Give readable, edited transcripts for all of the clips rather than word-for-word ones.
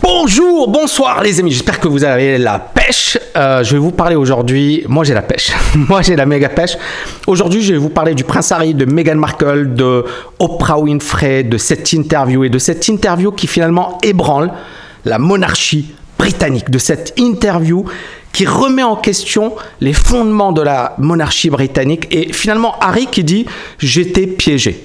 Bonjour, bonsoir les amis, j'espère que vous avez la pêche. Je vais vous parler aujourd'hui, moi j'ai la pêche, moi j'ai la méga pêche. Aujourd'hui je vais vous parler du Prince Harry, de Meghan Markle, de Oprah Winfrey, de cette interview et de cette interview qui finalement ébranle la monarchie britannique, de cette interview qui remet en question les fondements de la monarchie britannique et finalement Harry qui dit « j'étais piégé ».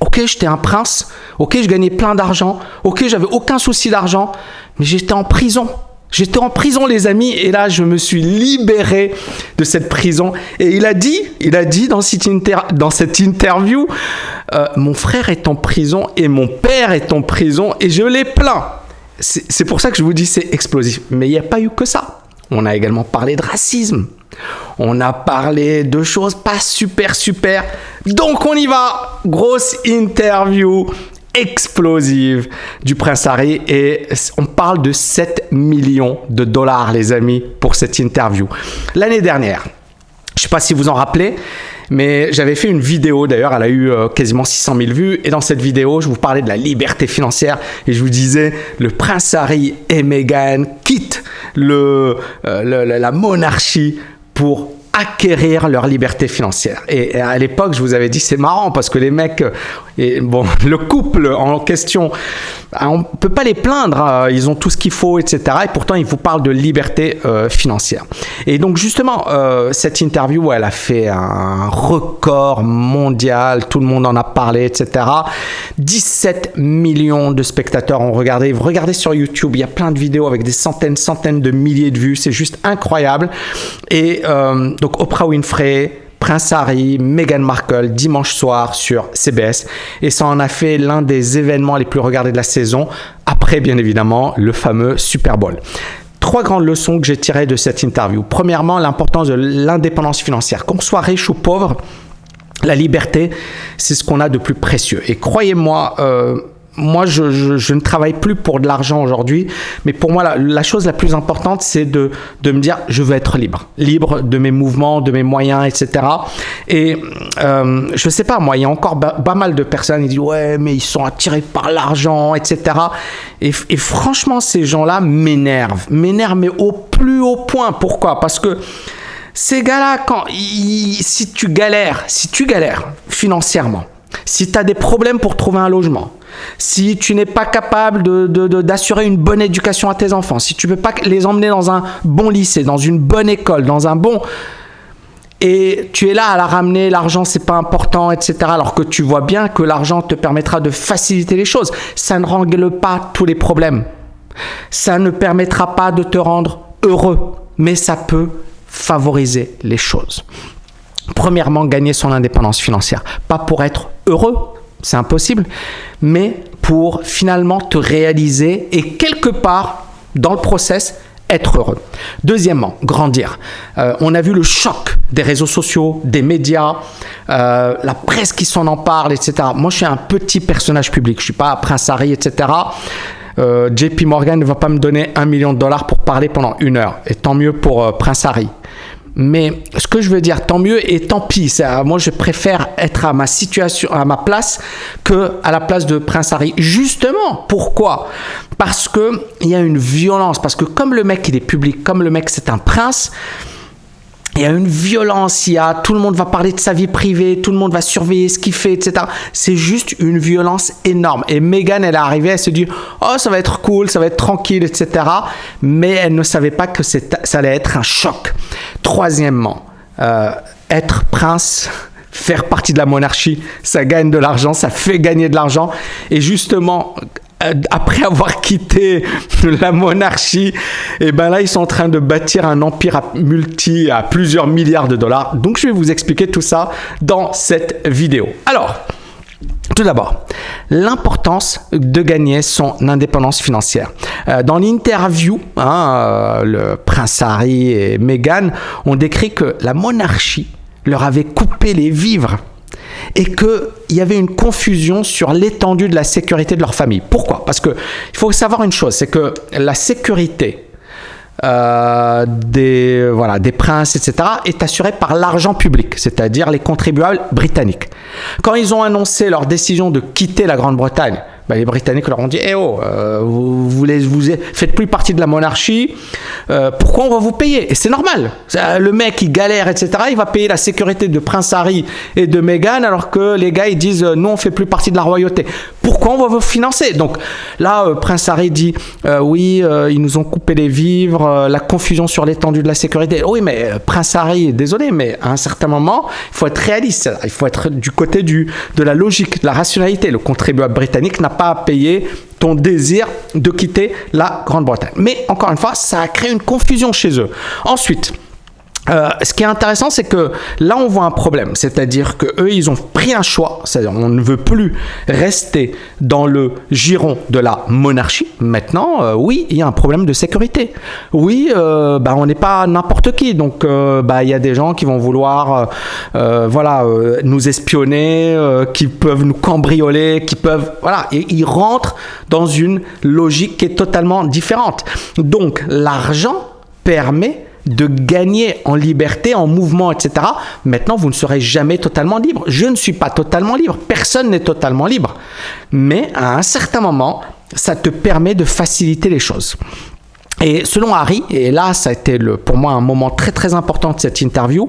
Ok, j'étais un prince, ok, je gagnais plein d'argent, ok, j'avais aucun souci d'argent, mais j'étais en prison. J'étais en prison, les amis, et là, je me suis libéré de cette prison. Et il a dit dans cette interview, mon frère est en prison et mon père est en prison et je les plains. C'est pour ça que je vous dis c'est explosif. Mais il n'y a pas eu que ça. On a également parlé de racisme. On a parlé de choses pas super. Donc on y va. Grosse interview explosive du Prince Harry et on parle de 7 millions de dollars les amis pour cette interview. L'année dernière, je ne sais pas si vous en rappelez, mais j'avais fait une vidéo, d'ailleurs, elle a eu quasiment 600 000 vues. Et dans cette vidéo, je vous parlais de la liberté financière. Et je vous disais, le Prince Harry et Meghan quittent la monarchie pour acquérir leur liberté financière. Et à l'époque, je vous avais dit, c'est marrant parce que les mecs, le couple en question, on ne peut pas les plaindre, ils ont tout ce qu'il faut, etc. Et pourtant, ils vous parlent de liberté financière. Et donc, justement, cette interview, elle a fait un record mondial, tout le monde en a parlé, etc. 17 millions de spectateurs ont regardé. Vous regardez sur YouTube, il y a plein de vidéos avec des centaines de milliers de vues. C'est juste incroyable. Et donc, Oprah Winfrey, Prince Harry, Meghan Markle, dimanche soir sur CBS. Et ça en a fait l'un des événements les plus regardés de la saison, après bien évidemment le fameux Super Bowl. 3 grandes leçons que j'ai tirées de cette interview. Premièrement, l'importance de l'indépendance financière. Qu'on soit riche ou pauvre, la liberté, c'est ce qu'on a de plus précieux. Et croyez-moi, moi, je ne travaille plus pour de l'argent aujourd'hui, mais pour moi, la chose la plus importante, c'est de me dire, je veux être libre de mes mouvements, de mes moyens, etc. Et je sais pas, moi, il y a encore pas mal de personnes qui disent, ouais, mais ils sont attirés par l'argent, etc. Et franchement, ces gens-là m'énervent, mais au plus haut point. Pourquoi ? Parce que ces gars-là, si tu galères financièrement, si tu as des problèmes pour trouver un logement, si tu n'es pas capable d'assurer une bonne éducation à tes enfants, si tu ne peux pas les emmener dans un bon lycée, dans une bonne école, dans un bon... Et tu es là à la ramener, l'argent c'est pas important, etc. Alors que tu vois bien que l'argent te permettra de faciliter les choses. Ça ne règle pas tous les problèmes. Ça ne permettra pas de te rendre heureux, mais ça peut favoriser les choses. Premièrement, gagner son indépendance financière. Pas pour être heureux, c'est impossible, mais pour finalement te réaliser et quelque part, dans le process, être heureux. Deuxièmement, grandir. On a vu le choc des réseaux sociaux, des médias, la presse qui s'en parle, etc. Moi, je suis un petit personnage public. Je ne suis pas Prince Harry, etc. JP Morgan ne va pas me donner $1 million pour parler pendant 1 heure. Et tant mieux pour Prince Harry. Mais ce que je veux dire, tant mieux et tant pis. Moi, je préfère être à ma situation, à ma place, que à la place de Prince Harry. Justement, pourquoi ? Parce que il y a une violence. Parce que comme le mec il est public, comme le mec c'est un prince, il y a une violence. Tout le monde va parler de sa vie privée, tout le monde va surveiller ce qu'il fait, etc. C'est juste une violence énorme. Et Meghan, elle est arrivée, elle se dit, oh, ça va être cool, ça va être tranquille, etc. Mais elle ne savait pas que ça allait être un choc. Troisièmement, être prince, faire partie de la monarchie, ça gagne de l'argent, ça fait gagner de l'argent. Et justement, après avoir quitté la monarchie, et ben là, ils sont en train de bâtir un empire à plusieurs milliards de dollars. Donc, je vais vous expliquer tout ça dans cette vidéo. Alors, tout d'abord, l'importance de gagner son indépendance financière. Dans l'interview, le Prince Harry et Meghan ont décrit que la monarchie leur avait coupé les vivres et qu'il y avait une confusion sur l'étendue de la sécurité de leur famille. Pourquoi ? Parce qu'il faut savoir une chose, c'est que la sécurité des princes, etc., est assurée par l'argent public, c'est-à-dire les contribuables britanniques. Quand ils ont annoncé leur décision de quitter la Grande-Bretagne, Bah, les Britanniques leur ont dit, vous faites plus partie de la monarchie, pourquoi on va vous payer? Et c'est normal. Le mec, il galère, etc. Il va payer la sécurité de Prince Harry et de Meghan, alors que les gars, ils disent, nous, on fait plus partie de la royauté. Pourquoi on va vous financer? Donc là, Prince Harry dit, oui, ils nous ont coupé les vivres, la confusion sur l'étendue de la sécurité. Oui, mais Prince Harry, désolé, mais à un certain moment, il faut être réaliste. Il faut être du côté de la logique, de la rationalité. Le contribuable britannique n'a pas à payer ton désir de quitter la Grande-Bretagne. Mais encore une fois, ça a créé une confusion chez eux. Ensuite, ce qui est intéressant, c'est que là, on voit un problème. C'est-à-dire qu'eux, ils ont pris un choix. C'est-à-dire on ne veut plus rester dans le giron de la monarchie. Maintenant, oui, il y a un problème de sécurité. Oui, on n'est pas n'importe qui. Donc, il y a des gens qui vont vouloir nous espionner, qui peuvent nous cambrioler, qui peuvent... Voilà, et ils rentrent dans une logique qui est totalement différente. Donc, l'argent permet de gagner en liberté, en mouvement, etc. Maintenant, vous ne serez jamais totalement libre. Je ne suis pas totalement libre. Personne n'est totalement libre. Mais à un certain moment, ça te permet de faciliter les choses. Et selon Harry, et là, ça a été pour moi un moment très très important de cette interview,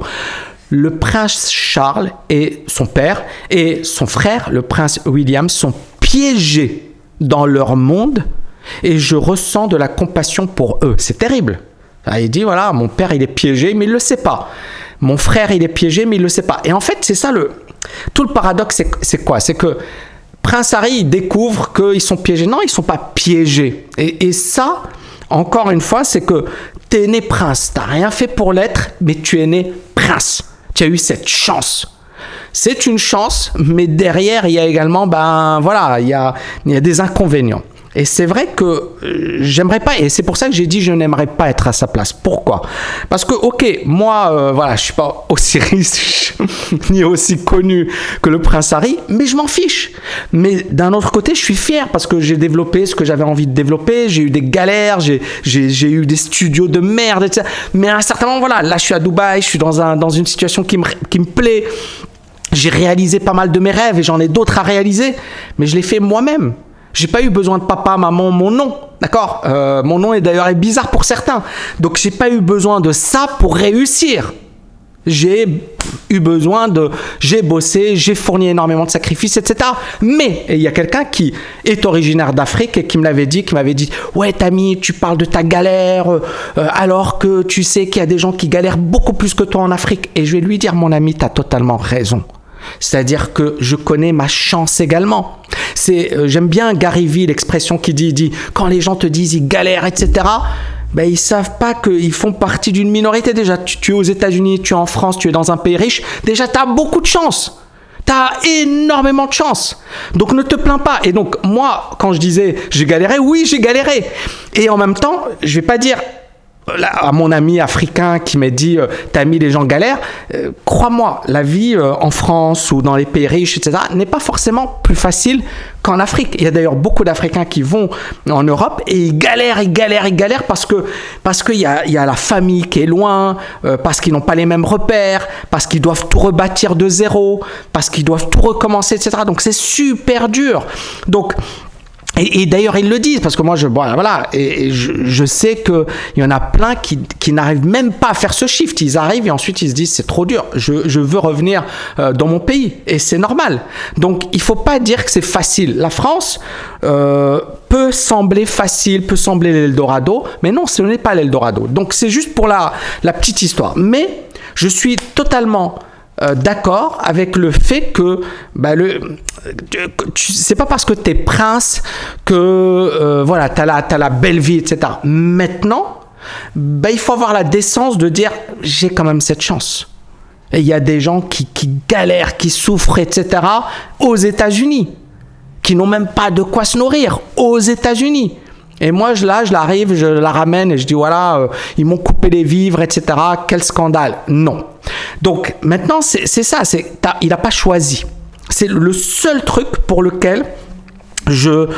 le prince Charles et son père et son frère, le prince William, sont piégés dans leur monde et je ressens de la compassion pour eux. C'est terrible. Il dit, voilà, mon père, il est piégé, mais il ne le sait pas. Mon frère, il est piégé, mais il ne le sait pas. Et en fait, c'est ça tout le paradoxe, c'est quoi? C'est que Prince Harry, il découvre qu'ils sont piégés. Non, ils ne sont pas piégés. Et ça, encore une fois, c'est que tu es né prince. Tu n'as rien fait pour l'être, mais tu es né prince. Tu as eu cette chance. C'est une chance, mais derrière, il y a également, il y a des inconvénients. Et c'est vrai que j'aimerais pas, et c'est pour ça que j'ai dit je n'aimerais pas être à sa place. Pourquoi? Parce que, ok, moi, je suis pas aussi riche ni aussi connu que le prince Harry, mais je m'en fiche. Mais d'un autre côté, je suis fier parce que j'ai développé ce que j'avais envie de développer, j'ai eu des galères, j'ai eu des studios de merde, etc. Mais à un certain moment, là, je suis à Dubaï, je suis dans une situation qui me plaît. J'ai réalisé pas mal de mes rêves et j'en ai d'autres à réaliser, mais je l'ai fait moi-même. J'ai pas eu besoin de papa, maman, mon nom, d'accord? Mon nom est d'ailleurs bizarre pour certains. Donc j'ai pas eu besoin de ça pour réussir. J'ai bossé, j'ai fourni énormément de sacrifices, etc. Mais il y a quelqu'un qui est originaire d'Afrique et qui m'avait dit, ouais Tammy, tu parles de ta galère, alors que tu sais qu'il y a des gens qui galèrent beaucoup plus que toi en Afrique. Et je vais lui dire, mon ami, t'as totalement raison. C'est-à-dire que je connais ma chance également. J'aime bien Gary Vee, l'expression qui dit quand les gens te disent ils galèrent, etc. Ils savent pas qu'ils font partie d'une minorité. Déjà, tu es aux États-Unis, tu es en France, tu es dans un pays riche. Déjà, tu as beaucoup de chance. Tu as énormément de chance. Donc, ne te plains pas. Et donc, moi, quand je disais j'ai galéré, oui, j'ai galéré. Et en même temps, je vais pas dire à mon ami africain qui m'a dit t'as mis les gens galèrent, crois-moi, la vie en France ou dans les pays riches, etc., n'est pas forcément plus facile qu'en Afrique. Il y a d'ailleurs beaucoup d'Africains qui vont en Europe et ils galèrent parce qu'il y a la famille qui est loin, parce qu'ils n'ont pas les mêmes repères, parce qu'ils doivent tout rebâtir de zéro, parce qu'ils doivent tout recommencer, etc. Donc c'est super dur. Donc et d'ailleurs, ils le disent, parce que moi, je sais qu'il y en a plein qui n'arrivent même pas à faire ce shift. Ils arrivent et ensuite, ils se disent, c'est trop dur, je veux revenir dans mon pays. Et c'est normal. Donc, il ne faut pas dire que c'est facile. La France peut sembler facile, peut sembler l'Eldorado, mais non, ce n'est pas l'Eldorado. Donc, c'est juste pour la petite histoire. Mais je suis totalement d'accord avec le fait que c'est pas parce que t'es prince que t'as la belle vie, etc. Maintenant, il faut avoir la décence de dire j'ai quand même cette chance. Et il y a des gens qui galèrent, qui souffrent, etc. aux États-Unis, qui n'ont même pas de quoi se nourrir aux États-Unis. Et moi, je l'arrive, je la ramène et je dis voilà, ils m'ont coupé les vivres, etc. Quel scandale. Non. Donc maintenant, c'est ça, il n'a pas choisi. C'est le seul truc pour lequel je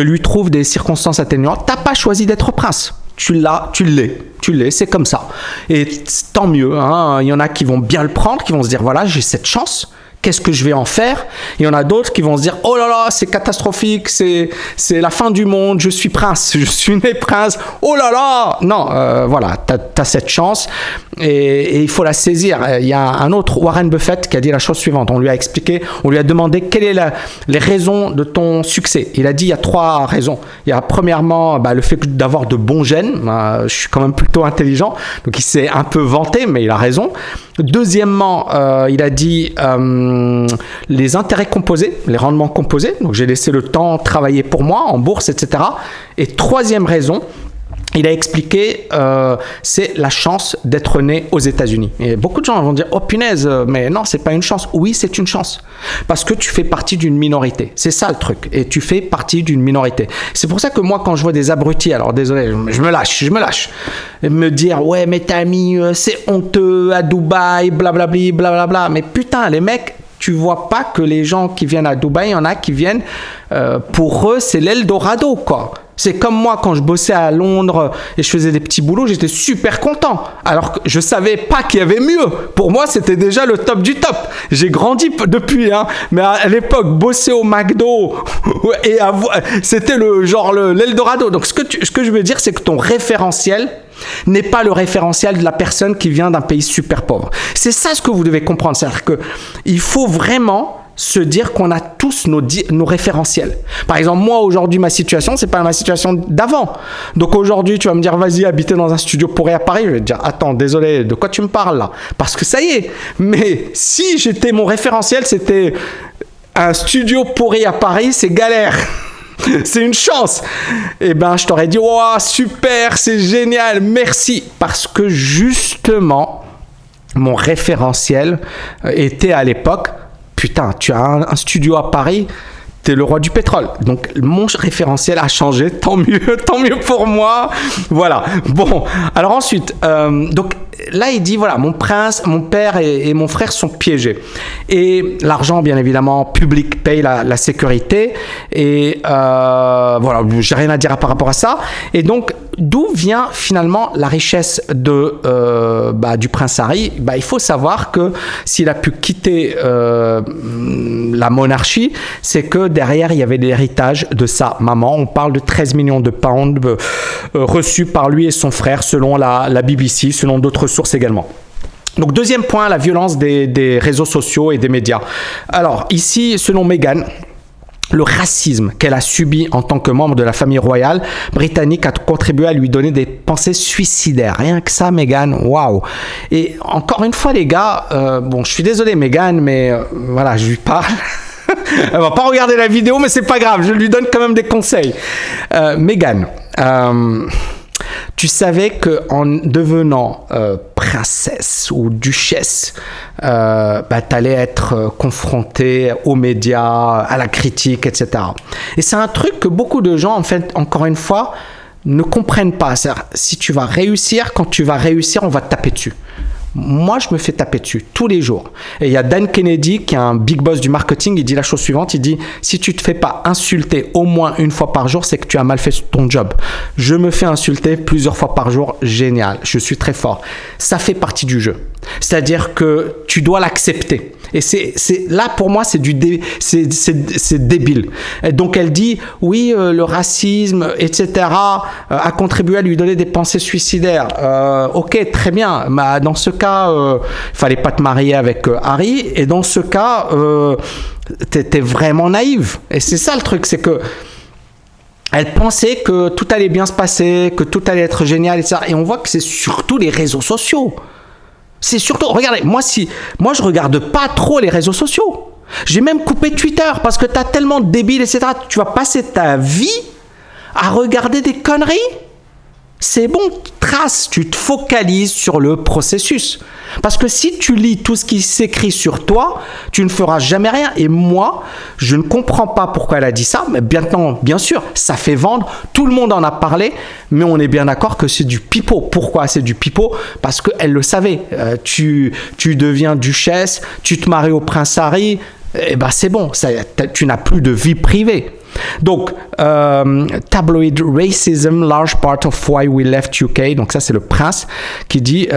lui trouve des circonstances atténuantes. T'as pas choisi d'être prince. Tu l'es, c'est comme ça. Et tant mieux, hein. Il y en a qui vont bien le prendre, qui vont se dire voilà, j'ai cette chance. qu'est-ce que je vais en faire? Il y en a d'autres qui vont se dire, oh là là, c'est catastrophique, c'est la fin du monde, je suis prince, je suis né prince, oh là là. Non, voilà, t'as cette chance et il faut la saisir. Il y a un autre, Warren Buffett, qui a dit la chose suivante. On lui a expliqué, on lui a demandé quelles sont les raisons de ton succès. Il a dit, il y a 3 raisons. Il y a premièrement, le fait d'avoir de bons gènes. Je suis quand même plutôt intelligent, donc il s'est un peu vanté, mais il a raison. Deuxièmement, il a dit les intérêts composés, les rendements composés. Donc j'ai laissé le temps travailler pour moi en bourse, etc. Et troisième raison, il a expliqué, c'est la chance d'être né aux États-Unis. Et beaucoup de gens vont dire, oh punaise, mais non, c'est pas une chance. Oui, c'est une chance. Parce que tu fais partie d'une minorité. C'est ça le truc. Et tu fais partie d'une minorité. C'est pour ça que moi, quand je vois des abrutis, alors désolé, je me lâche. Me dire, ouais, mais t'as mis, c'est honteux à Dubaï, blablabli, blablabla. Mais putain, les mecs, tu vois pas que les gens qui viennent à Dubaï, il y en a qui viennent, pour eux, c'est l'Eldorado, quoi. C'est comme moi, quand je bossais à Londres et je faisais des petits boulots, j'étais super content. Alors que je savais pas qu'il y avait mieux. Pour moi, c'était déjà le top du top. J'ai grandi depuis, hein. Mais à l'époque, bosser au McDo, et c'était l'Eldorado. Donc, ce que je veux dire, c'est que ton référentiel n'est pas le référentiel de la personne qui vient d'un pays super pauvre. C'est ça ce que vous devez comprendre. C'est-à-dire qu'il faut vraiment se dire qu'on a tous nos référentiels. Par exemple, moi aujourd'hui, ma situation, c'est pas ma situation d'avant. Donc aujourd'hui, tu vas me dire, vas-y, habiter dans un studio pourri à Paris. Je vais te dire, attends, désolé, de quoi tu me parles là? Parce que ça y est. Mais si mon référentiel, c'était un studio pourri à Paris, c'est galère. C'est une chance. Eh ben, je t'aurais dit, wow, super, c'est génial, merci. Parce que justement, mon référentiel était à l'époque, putain, tu as un studio à Paris, t'es le roi du pétrole. Donc, mon référentiel a changé, tant mieux pour moi. Voilà. Bon, alors ensuite, donc là, il dit, voilà, mon père et mon frère sont piégés. Et l'argent, bien évidemment, public paye la sécurité. Et voilà, j'ai rien à dire par rapport à ça. Et donc, d'où vient finalement la richesse du prince Harry? Il faut savoir que s'il a pu quitter la monarchie, c'est que derrière, il y avait l'héritage de sa maman. On parle de 13 millions de pounds reçus par lui et son frère, selon la BBC, selon d'autres sources également. Donc, deuxième point, la violence des réseaux sociaux et des médias. Alors, ici, selon Meghan, le racisme qu'elle a subi en tant que membre de la famille royale britannique a contribué à lui donner des pensées suicidaires. Rien que ça, Meghan, waouh. Et encore une fois, les gars, je suis désolé, Meghan, mais voilà, je lui parle. Elle va pas regarder la vidéo, mais c'est pas grave, je lui donne quand même des conseils. Meghan, tu savais qu'en devenant princesse ou duchesse, t'allais être confrontée aux médias, à la critique, etc. Et c'est un truc que beaucoup de gens, en fait, encore une fois, ne comprennent pas. C'est-à-dire, si tu vas réussir, quand tu vas réussir, on va te taper dessus. Moi, je me fais taper dessus tous les jours. Et il y a Dan Kennedy, qui est un big boss du marketing, il dit la chose suivante, il dit, si tu te fais pas insulter au moins une fois par jour, c'est que tu as mal fait ton job. Je me fais insulter plusieurs fois par jour, génial, je suis très fort. Ça fait partie du jeu. C'est-à-dire que tu dois l'accepter. Et là, pour moi, c'est débile. Et donc, elle dit, oui, le racisme, etc., a contribué à lui donner des pensées suicidaires. Ok, très bien. Mais dans ce cas, il fallait pas te marier avec Harry. Et dans ce cas, t'étais vraiment naïve. Et c'est ça le truc, c'est que elle pensait que tout allait bien se passer, que tout allait être génial, etc. Et on voit que c'est surtout les réseaux sociaux. C'est surtout, regardez, moi je regarde pas trop les réseaux sociaux. J'ai même coupé Twitter parce que t'as tellement de débiles, etc. Tu vas passer ta vie à regarder des conneries. C'est bon, trace, tu te focalises sur le processus. Parce que si tu lis tout ce qui s'écrit sur toi, tu ne feras jamais rien. Et moi, je ne comprends pas pourquoi elle a dit ça. Mais bien sûr, ça fait vendre. Tout le monde en a parlé. Mais on est bien d'accord que c'est du pipeau. Pourquoi c'est du pipeau? Parce qu'elle le savait. Tu deviens duchesse, tu te maries au prince Harry. Eh ben c'est bon, tu n'as plus de vie privée. Donc, tabloid racism, large part of why we left UK. Donc ça, c'est le prince qui dit,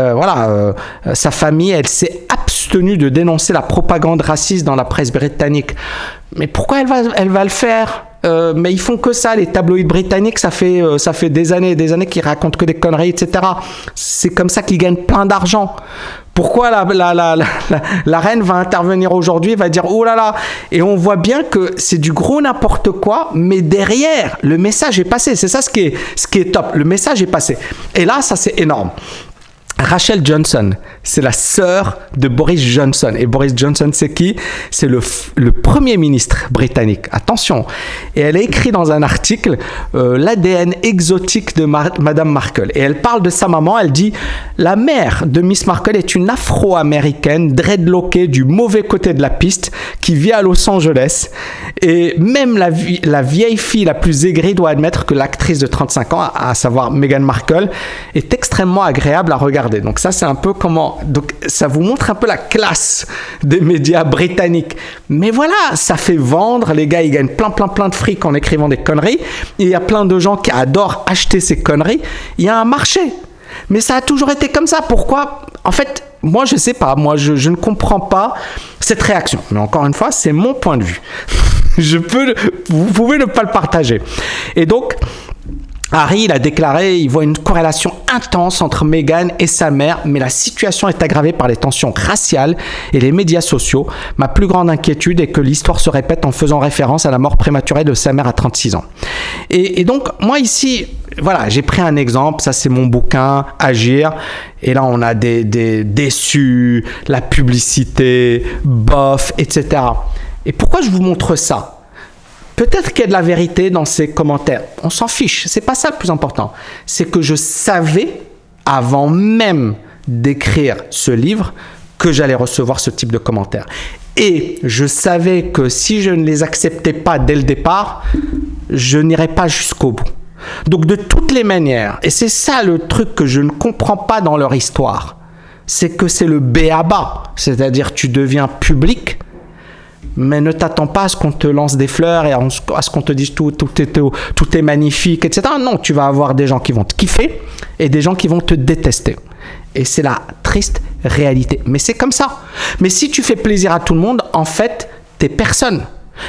sa famille, elle s'est abstenue de dénoncer la propagande raciste dans la presse britannique. Mais pourquoi elle va le faire? Mais ils font que ça, les tabloïds britanniques, ça fait des années et des années qu'ils racontent que des conneries, etc. C'est comme ça qu'ils gagnent plein d'argent. Pourquoi la reine va intervenir aujourd'hui, va dire oh là là, et on voit bien que c'est du gros n'importe quoi, mais derrière, le message est passé. C'est ça ce qui est top. Le message est passé. Et là, ça c'est énorme. Rachel Johnson, c'est la sœur de Boris Johnson. Et Boris Johnson, c'est qui? C'est le premier ministre britannique. Attention. Et elle a écrit dans un article l'ADN exotique de Madame Markle. Et elle parle de sa maman. Elle dit « La mère de Miss Markle est une afro-américaine dreadlockée du mauvais côté de la piste qui vit à Los Angeles. Et même la vieille fille la plus aigrie doit admettre que l'actrice de 35 ans, à savoir Meghan Markle, est extrêmement agréable à regarder. » Donc ça, c'est un peu comment... Donc ça vous montre un peu la classe des médias britanniques. Mais voilà, ça fait vendre. Les gars, ils gagnent plein de fric en écrivant des conneries. Et il y a plein de gens qui adorent acheter ces conneries. Il y a un marché. Mais ça a toujours été comme ça. Pourquoi? En fait, moi, je sais pas. Moi, je ne comprends pas cette réaction. Mais encore une fois, c'est mon point de vue. Vous pouvez ne pas le partager. Et donc... Harry, il a déclaré, il voit une corrélation intense entre Meghan et sa mère, mais la situation est aggravée par les tensions raciales et les médias sociaux. Ma plus grande inquiétude est que l'histoire se répète en faisant référence à la mort prématurée de sa mère à 36 ans. Et donc, moi ici, voilà, j'ai pris un exemple, ça c'est mon bouquin, Agir, et là on a des déçus, la publicité, bof, etc. Et pourquoi je vous montre ça ? Peut-être qu'il y a de la vérité dans ces commentaires. On s'en fiche. C'est pas ça le plus important. C'est que je savais, avant même d'écrire ce livre, que j'allais recevoir ce type de commentaires. Et je savais que si je ne les acceptais pas dès le départ, je n'irais pas jusqu'au bout. Donc de toutes les manières, et c'est ça le truc que je ne comprends pas dans leur histoire, c'est que c'est le b.a.-ba. C'est-à-dire tu deviens public, mais ne t'attends pas à ce qu'on te lance des fleurs et à ce qu'on te dise tout est magnifique, etc. Non, tu vas avoir des gens qui vont te kiffer et des gens qui vont te détester. Et c'est la triste réalité. Mais c'est comme ça. Mais si tu fais plaisir à tout le monde, en fait, t'es personne.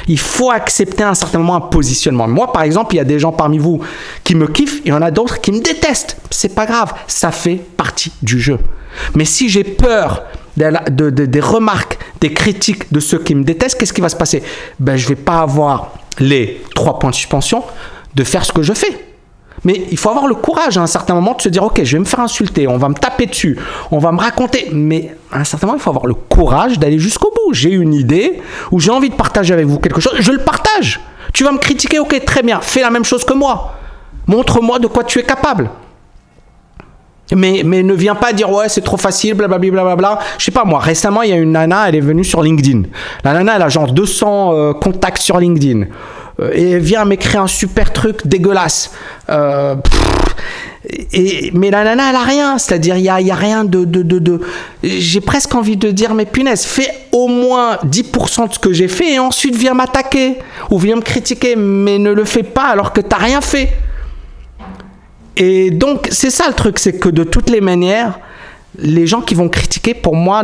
Il faut accepter à un certain moment un positionnement. Moi, par exemple, il y a des gens parmi vous qui me kiffent, il y en a d'autres qui me détestent. C'est pas grave, ça fait partie du jeu. Mais si j'ai peur des remarques, des critiques de ceux qui me détestent, qu'est-ce qui va se passer? Je ne vais pas avoir les 3 points de suspension de faire ce que je fais. Mais il faut avoir le courage à un certain moment de se dire ok, je vais me faire insulter, on va me taper dessus, on va me raconter. Mais à un certain moment, il faut avoir le courage d'aller jusqu'au bout. J'ai une idée ou j'ai envie de partager avec vous quelque chose, je le partage. Tu vas me critiquer, ok, très bien, fais la même chose que moi. Montre-moi de quoi tu es capable. Mais ne viens pas dire ouais c'est trop facile blablabla. Je sais pas moi, récemment il y a une nana, elle est venue sur LinkedIn. La nana elle a genre 200 contacts sur LinkedIn et elle vient m'écrire un super truc dégueulasse. Mais la nana elle a rien, c'est-à-dire il y a rien de j'ai presque envie de dire mais punaise, fais au moins 10% de ce que j'ai fait et ensuite viens m'attaquer ou viens me critiquer, mais ne le fais pas alors que t'as rien fait. Et donc, c'est ça le truc, c'est que de toutes les manières, les gens qui vont critiquer, pour moi,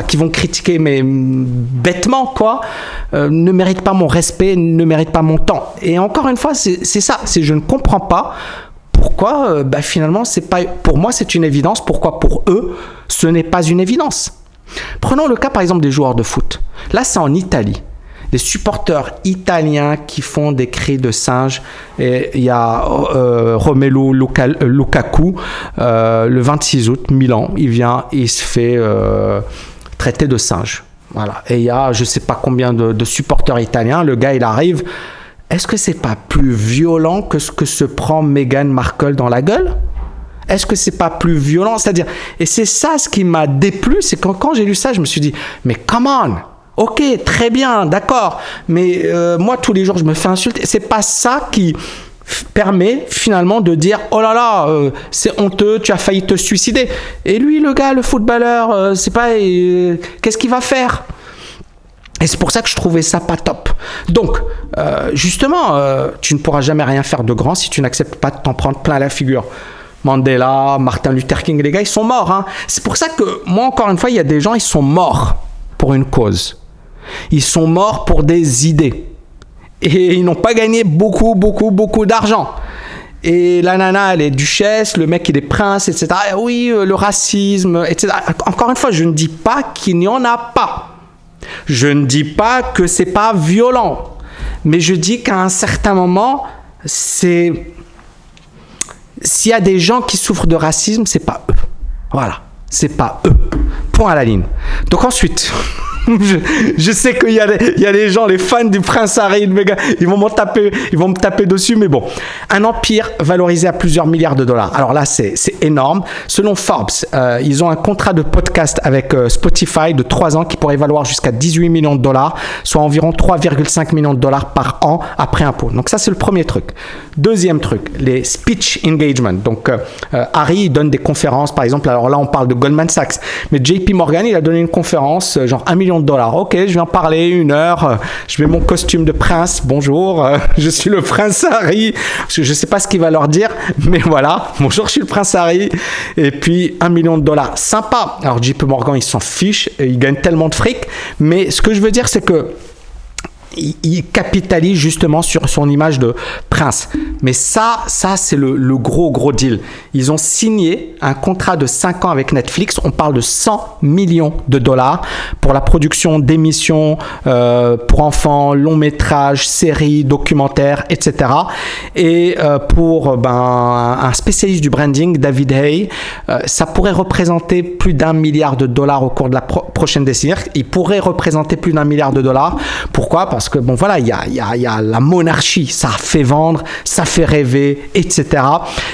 qui vont critiquer, mais bêtement, quoi, ne méritent pas mon respect, ne méritent pas mon temps. Et encore une fois, c'est ça, je ne comprends pas pourquoi, finalement, pour moi, c'est une évidence, pourquoi pour eux, ce n'est pas une évidence. Prenons le cas, par exemple, des joueurs de foot. Là, c'est en Italie. Des supporters italiens qui font des cris de singe. Et il y a Romelu Lukaku, le 26 août, Milan, il vient et il se fait traiter de singe. Voilà. Et il y a je ne sais pas combien de supporters italiens. Le gars, il arrive. Est-ce que c'est pas plus violent que ce que se prend Meghan Markle dans la gueule? Est-ce que c'est pas plus violent? C'est-à-dire, et c'est ça ce qui m'a déplu, c'est que quand j'ai lu ça, je me suis dit, mais come on! Ok, très bien, d'accord, mais moi tous les jours je me fais insulter. C'est pas ça qui permet finalement de dire oh là là, c'est honteux, tu as failli te suicider. Et lui, le gars, le footballeur, c'est pas qu'est-ce qu'il va faire? Et c'est pour ça que je trouvais ça pas top. Donc, justement, tu ne pourras jamais rien faire de grand si tu n'acceptes pas de t'en prendre plein la figure. Mandela, Martin Luther King, les gars, ils sont morts. Hein. C'est pour ça que, moi, encore une fois, il y a des gens, ils sont morts pour une cause. Ils sont morts pour des idées. Et ils n'ont pas gagné beaucoup d'argent. Et la nana, elle est duchesse, le mec, il est prince, etc. Et oui, le racisme, etc. Encore une fois, je ne dis pas qu'il n'y en a pas. Je ne dis pas que c'est pas violent. Mais je dis qu'à un certain moment, s'il y a des gens qui souffrent de racisme, c'est pas eux. Voilà, c'est pas eux. Point à la ligne. Donc ensuite, je sais qu'il y a des gens, les fans du Prince Harry, ils vont me taper dessus, mais bon. Un empire valorisé à plusieurs milliards de dollars. Alors là, c'est énorme. Selon Forbes, ils ont un contrat de podcast avec Spotify de 3 ans qui pourrait valoir jusqu'à 18 millions de dollars, soit environ 3,5 millions de dollars par an après impôt. Donc ça, c'est le premier truc. Deuxième truc, les speech engagement. Donc Harry, il donne des conférences, par exemple. Alors là, on parle de Goldman Sachs, mais JP Morgan, il a donné une conférence, genre 1 million de dollars. Ok, je viens parler 1 heure, je mets mon costume de prince, bonjour, je suis le prince Harry. Je ne sais pas ce qu'il va leur dire, mais voilà, bonjour, je suis le prince Harry. Et puis 1 million de dollars, sympa. Alors JP Morgan, il s'en fiche, il gagne tellement de fric, mais ce que je veux dire, c'est que il capitalise justement sur son image de prince. Mais ça c'est le gros deal. Ils ont signé un contrat de 5 ans avec Netflix. On parle de 100 millions de dollars pour la production d'émissions pour enfants, longs métrages, séries, documentaires, etc. Et pour un spécialiste du branding, David Hay, ça pourrait représenter plus d'1 milliard de dollars au cours de la prochaine décennie. Il pourrait représenter plus d'1 milliard de dollars. Pourquoi ? Parce que, bon, voilà, il y a la monarchie, ça fait vendre, ça fait rêver, etc.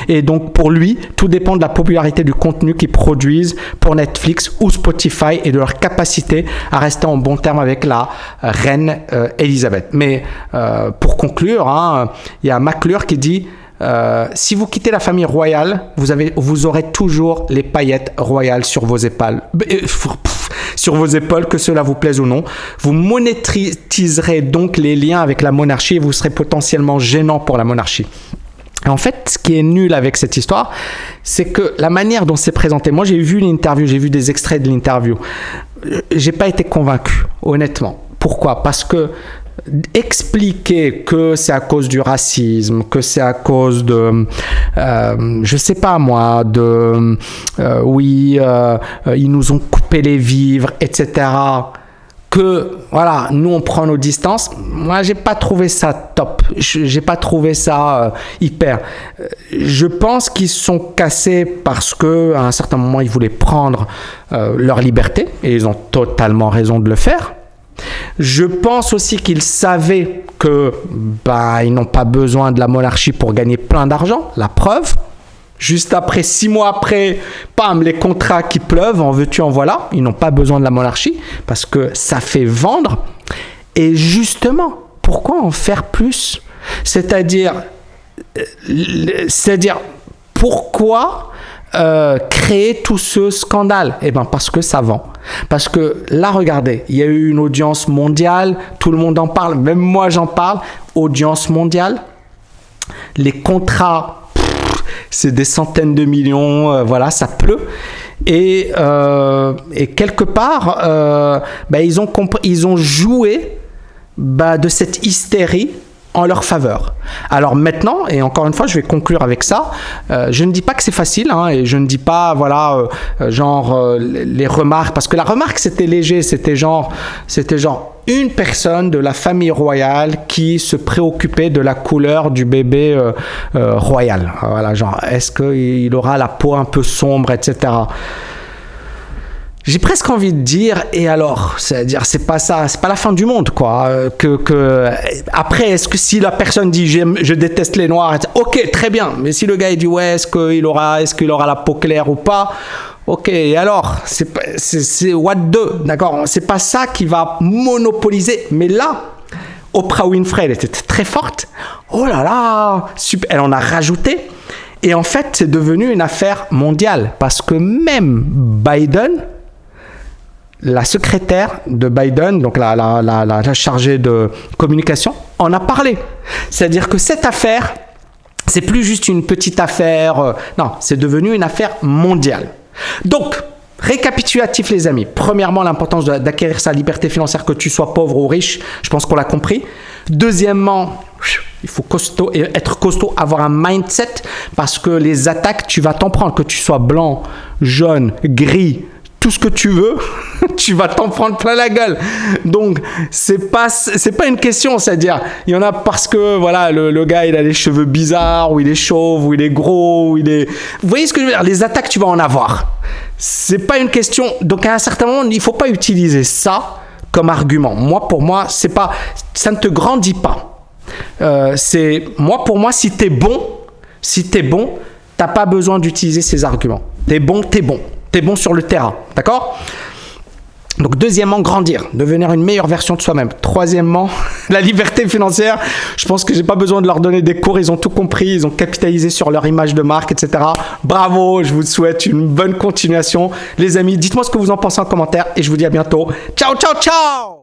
Et donc, pour lui, tout dépend de la popularité du contenu qu'ils produisent pour Netflix ou Spotify et de leur capacité à rester en bon terme avec la reine Elisabeth. Mais pour conclure, il y a McClure qui dit si vous quittez la famille royale, vous aurez toujours les paillettes royales sur vos épaules. Que cela vous plaise ou non. Vous monétiserez donc les liens avec la monarchie et vous serez potentiellement gênant pour la monarchie. Et en fait, ce qui est nul avec cette histoire, c'est que la manière dont c'est présenté, moi j'ai vu l'interview, j'ai vu des extraits de l'interview, j'ai pas été convaincu, honnêtement. Pourquoi ? Parce que expliquer que c'est à cause du racisme, que c'est à cause de, je sais pas moi, de, ils nous ont coupé les vivres, etc. Que, voilà, nous on prend nos distances. Moi, j'ai pas trouvé ça top. J'ai pas trouvé ça hyper. Je pense qu'ils se sont cassés parce que, à un certain moment, ils voulaient prendre leur liberté et ils ont totalement raison de le faire. Je pense aussi qu'ils savaient que ils n'ont pas besoin de la monarchie pour gagner plein d'argent. La preuve, juste après, 6 mois après, pam, les contrats qui pleuvent, en veux-tu, en voilà. Ils n'ont pas besoin de la monarchie parce que ça fait vendre. Et justement, pourquoi en faire plus ? C'est-à-dire pourquoi créer tout ce scandale ? Eh bien, parce que ça vend. Parce que là, regardez, il y a eu une audience mondiale, tout le monde en parle, même moi j'en parle, audience mondiale, les contrats, c'est des centaines de millions, voilà, ça pleut. Et quelque part, ils ont joué de cette hystérie en leur faveur. Alors maintenant, et encore une fois, je vais conclure avec ça, je ne dis pas que c'est facile, et je ne dis pas, les remarques, parce que la remarque, c'était léger, c'était genre une personne de la famille royale qui se préoccupait de la couleur du bébé royal. Voilà, genre, est-ce qu'il aura la peau un peu sombre, etc. J'ai presque envie de dire, et alors, c'est-à-dire, c'est pas ça, c'est pas la fin du monde, quoi. Après, est-ce que si la personne dit je déteste les noirs, ok, très bien, mais si le gars il dit ouais, est-ce qu'il aura la peau claire ou pas, ok, et alors, c'est what the, d'accord, c'est pas ça qui va monopoliser, mais là, Oprah Winfrey, elle était très forte, oh là là, super, elle en a rajouté, et en fait, c'est devenu une affaire mondiale, parce que même Biden la secrétaire de Biden, donc la chargée de communication, en a parlé. C'est-à-dire que cette affaire, c'est plus juste une petite affaire, non, c'est devenu une affaire mondiale. Donc, récapitulatif les amis. Premièrement, l'importance d'acquérir sa liberté financière, que tu sois pauvre ou riche, je pense qu'on l'a compris. Deuxièmement, il faut être costaud, avoir un mindset, parce que les attaques, tu vas t'en prendre, que tu sois blanc, jaune, gris, tout ce que tu veux, tu vas t'en prendre plein la gueule. Donc, c'est pas une question, c'est-à-dire, il y en a parce que, voilà, le gars, il a les cheveux bizarres, ou il est chauve, ou il est gros, ou il est... Vous voyez ce que je veux dire? Les attaques, tu vas en avoir. C'est pas une question... Donc, à un certain moment, il faut pas utiliser ça comme argument. Pour moi, c'est pas... Ça ne te grandit pas. Pour moi, si t'es bon, t'as pas besoin d'utiliser ces arguments. T'es bon. T'es bon sur le terrain, d'accord? Donc, deuxièmement, grandir, devenir une meilleure version de soi-même. Troisièmement, la liberté financière. Je pense que j'ai pas besoin de leur donner des cours. Ils ont tout compris. Ils ont capitalisé sur leur image de marque, etc. Bravo, je vous souhaite une bonne continuation. Les amis, dites-moi ce que vous en pensez en commentaire et je vous dis à bientôt. Ciao, ciao, ciao!